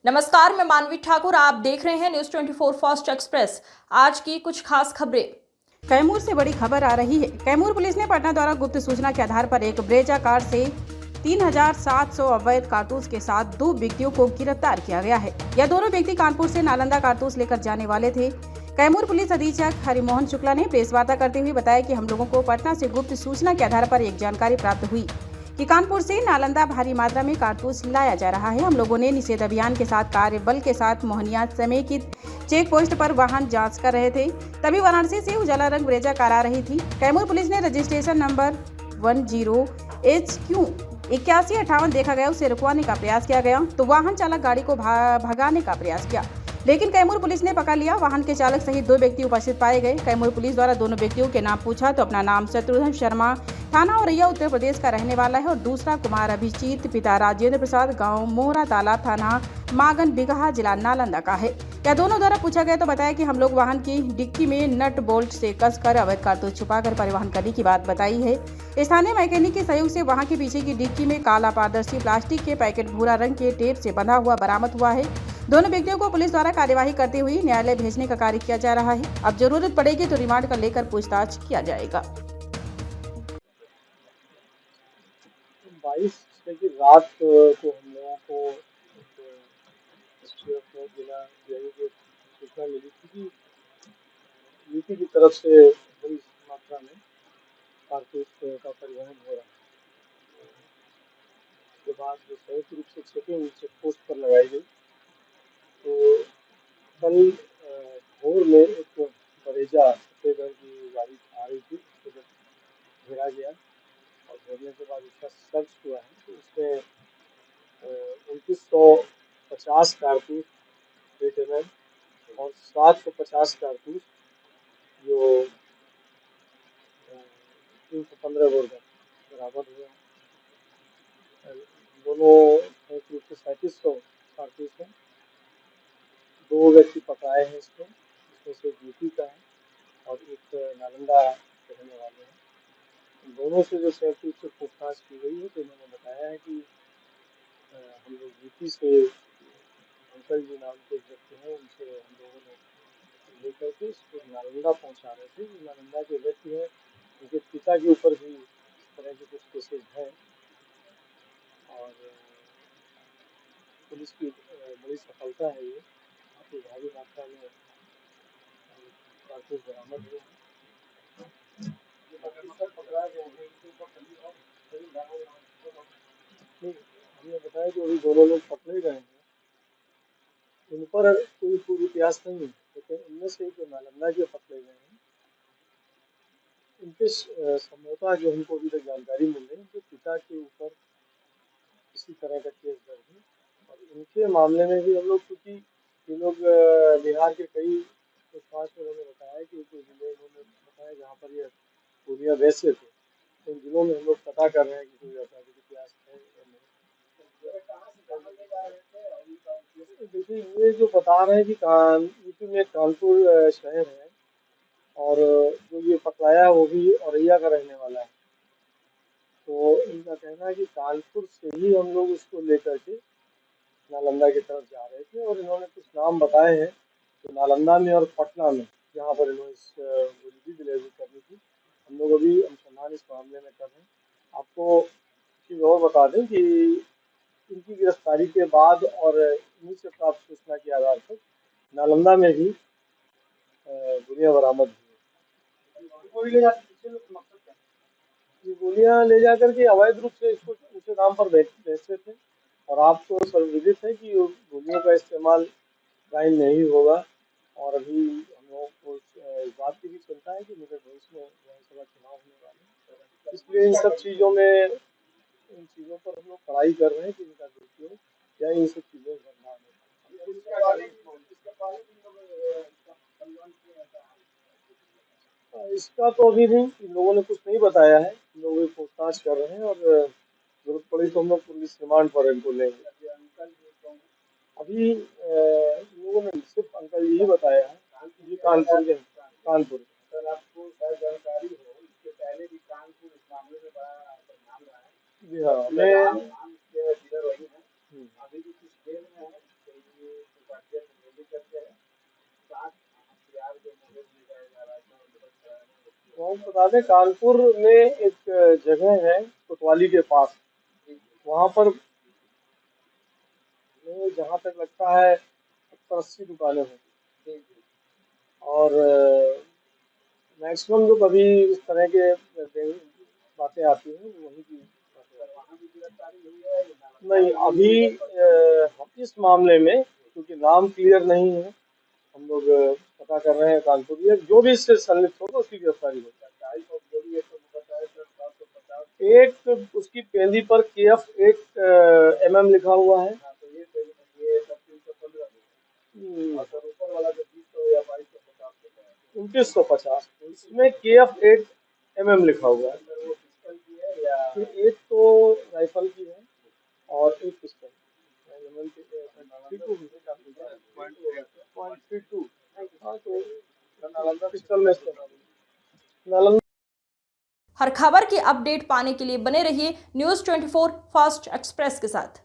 नमस्कार, मैं मानवी ठाकुर। आप देख रहे हैं न्यूज 24 फास्ट एक्सप्रेस। आज की कुछ खास खबरें। कैमूर से बड़ी खबर आ रही है। कैमूर पुलिस ने पटना द्वारा गुप्त सूचना के आधार पर एक ब्रेजा कार से 3700 अवैध कारतूस के साथ 2 व्यक्तियों को गिरफ्तार किया गया है। यह दोनों व्यक्ति कानपुर से नालंदा कारतूस लेकर जाने वाले थे। कैमूर पुलिस अधीक्षक हरिमोहन शुक्ला ने प्रेस वार्ता करते हुए बताया कि हम लोगों को पटना से गुप्त सूचना के आधार पर एक जानकारी प्राप्त हुई कि कानपुर से नालंदा भारी मात्रा में कारतूस लाया जा रहा है। हम लोगों ने निषेध अभियान के साथ कार्यबल के साथ मोहनिया समेकित चेक पोस्ट पर वाहन जांच कर रहे थे, तभी वाराणसी से उजाला रंग ब्रेजा कार आ रही थी। कैमूर पुलिस ने रजिस्ट्रेशन नंबर 10HQ 8158 देखा गया, उसे रुकवाने का प्रयास किया गया तो वाहन चालक गाड़ी को भगाने का प्रयास किया, लेकिन कैमूर पुलिस ने पकड़ लिया। वाहन के चालक सहित 2 व्यक्ति उपस्थित पाए गए। कैमूर पुलिस द्वारा दोनों व्यक्तियों के नाम पूछा तो अपना नाम शत्रुघ्न शर्मा, थाना औरैया, उत्तर प्रदेश का रहने वाला है और दूसरा कुमार अभिजीत, पिता राजेंद्र प्रसाद, गांव मोहरा तालाब, थाना मागन बिगहा, जिला नालंदा का है। यह दोनों द्वारा पूछा गया तो बताया कि हम लोग वाहन की डिक्की में नट बोल्ट से कसकर अवैध कारतूस छुपाकर परिवहन करने की बात बताई है। स्थानीय मैकेनिक के सहयोग से वहां के पीछे की डिक्की में काला पारदर्शी प्लास्टिक के पैकेट भूरा रंग के टेप से बंधा हुआ बरामद हुआ है। दोनों व्यक्तियों को पुलिस द्वारा कार्यवाही करते हुए न्यायालय भेजने का कार्य किया जा रहा है। अब जरूरत पड़ेगी तो रिमांड कर लेकर पूछताछ किया जाएगा। 22 की रात को हम लोगों को एसटीएफ और जिला डीआई को सूचना मिली थी कि यूपी की तरफ से बड़ी मात्रा में कारतूस का परिवहन हो रहा है। उसके बाद जो संयुक्त रूप से चेकिंग चेक पोस्ट पर लगाई गई तो कल भोर में एक बरेजा सफेद रंग की गाड़ी आ रही थी, उसको जब घेरा गया और घेरने के बाद उसका सर्च हुआ है तो उसमें 2950 कारतूस 8 mm और 750 कारतूस जो 315 बोर का बराबर हुआ। दोनों संयुक्त रूप से 3700 कारतूस हैं। 2 व्यक्ति पकड़ाए हैं इसमें, जिसमें से एक यूपी का है और एक नालंदा के रहने वाले हैं। दोनों से जो संयुक्त रूप से पूछताछ की गई है तो उन्होंने बताया है कि हम लोग यूपी से अंकल जी नाम के एक व्यक्ति हैं, उनसे हम लोगों ने लेकर के इसको नालंदा पहुंचा रहे थे। नालंदा के व्यक्ति हैं, उनके पिता के ऊपर भी इस तरह के कुछ केसेज हैं और पुलिस की बड़ी सफलता है ये। काफ़ी भारी मात्रा में कारतूस बरामद हुए हैं। हमने बताया कि अभी दोनों लोग पकड़े गए हैं, उन पर कोई पूर्व इतिहास नहीं है, लेकिन उनमें से जो नालंदा के पकड़े गए हैं उनके संभवतः जो हमको अभी तक जानकारी मिल रही है उनके पिता के ऊपर इसी तरह का केस दर्ज है और इनके मामले में भी हम लोग, क्योंकि ये लोग बिहार के कई पूछताछ में उन्होंने बताया कि कुछ जिले उन्होंने बताया जहाँ पर ये पूर्णिया वैसे थे, तो इन जिलों में हम लोग पता कर रहे हैं कि कोई आपराधिक इतिहास है या नहीं। देखिए, ये जो बता रहे हैं कि यूपी में कानपुर शहर है और जो ये पकड़ाया वो भी औरैया का रहने वाला है। तो इनका कहना है कि कानपुर से ही हम लोग इसको लेकर के नालंदा की तरफ जा रहे थे और इन्होंने कुछ नाम बताए हैं तो नालंदा में और पटना में जहाँ पर इन्होंने इस गोली की डिलीवरी करनी थी। हम लोग अभी अनुसंधान इस मामले में कर रहे हैं। आपको चीज़ और बता दें कि इनकी गिरफ्तारी के बाद और इन्हीं से प्राप्त सूचना के आधार पर नालंदा में भी गोलियां बरामद हुई। ये गोलियां ले जाकर के अवैध रूप से इसको उनके नाम पर बेचते थे और आपको सर्वविदित है कि गोलियों का इस्तेमाल क्राइम नहीं होगा और अभी हम लोगों को इस बात की भी चिंता है कि मेरे भविष्य में विधानसभा चुनाव होने वाले हैं, इसलिए इन सब चीज़ों में इन चीज़ों पर हम लोग पढ़ाई कर रहे हैं कि इनका दुरुपयोग या इन सब चीज़ों का नाम है। इसका तो अभी नहीं, इन लोगों ने कुछ नहीं बताया है, इन लोग पूछताछ कर रहे हैं और जरूरत पड़ी तो हम लोग पुलिस रिमांड पर इनको लेंगे। अभी इन लोगों ने सिर्फ अंकल जी ही बताया है, ये कानपुर के कानपुर। सर, आपको शायद जानकारी हो, इसके पहले भी कानपुर इस मामले में बड़ा बदनाम रहा है। जी हाँ, मैं अभी भी कुछ जेल में है, आपको बता दें, कानपुर में एक जगह है कोतवाली के पास, वहाँ पर जहाँ तक लगता है 70-80 दुकानें हैं और मैक्सिमम जो कभी इस तरह के बातें आती हैं वहीं की नहीं। अभी इस मामले में क्योंकि नाम क्लियर नहीं है, हम लोग पता कर रहे हैं कानपुर जो भी इससे संलिप्त होगा उसकी गिरफ्तारी होगी। एक उसकी पेंदी पर KF8 mm लिखा हुआ है। 2950 इसमें KF8 mm लिखा हुआ है। एक तो राइफल की है और एक पिस्टल। पिस्टल में नालंदा। हर खबर की अपडेट पाने के लिए बने रहिए न्यूज़ 24 फास्ट एक्सप्रेस के साथ।